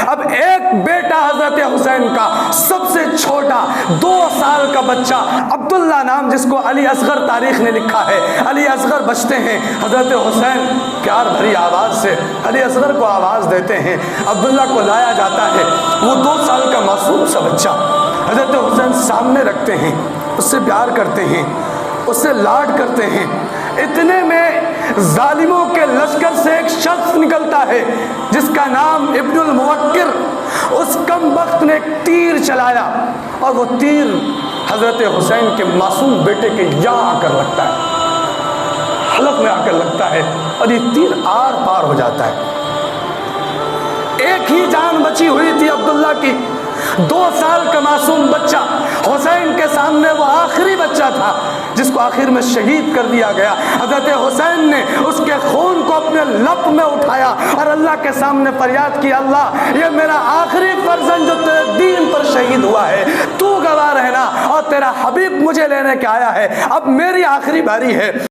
اب ایک بیٹا حضرت حسین کا سب سے چھوٹا 2 سال کا بچہ عبداللہ نام، جس کو علی اصغر تاریخ نے لکھا ہے، علی اصغر بچتے ہیں، حضرت حسین پیار بھری آواز سے علی اصغر کو آواز دیتے ہیں، عبداللہ کو لایا جاتا ہے، وہ 2 سال کا معصوم سا بچہ حضرت حسین سامنے رکھتے ہیں، اس سے پیار کرتے ہیں، اس سے لاڈ کرتے ہیں۔ اتنے میں ظالموں کے لشکر سے ایک شخص نکلتا ہے جس کا نام ابن الموکر، اس کم بخت نے ایک تیر چلایا اور وہ تیر حضرت حسین کے معصوم بیٹے کے یہاں آ کر لگتا ہے، حلق میں آ کر لگتا ہے اور یہ تیر آر پار ہو جاتا ہے۔ ایک ہی جان بچی ہوئی تھی عبداللہ کی، 2 سال کا معصوم بچہ، حسین کے سامنے وہ آخری بچہ تھا جس کو آخر میں شہید کر دیا گیا۔ حضرت حسین نے اس کے خون کو اپنے لب میں اٹھایا اور اللہ کے سامنے فریاد کی، اللہ یہ میرا آخری فرزند جو تیرے دین پر شہید ہوا ہے، تو گواہ رہنا، اور تیرا حبیب مجھے لینے کے آیا ہے، اب میری آخری باری ہے۔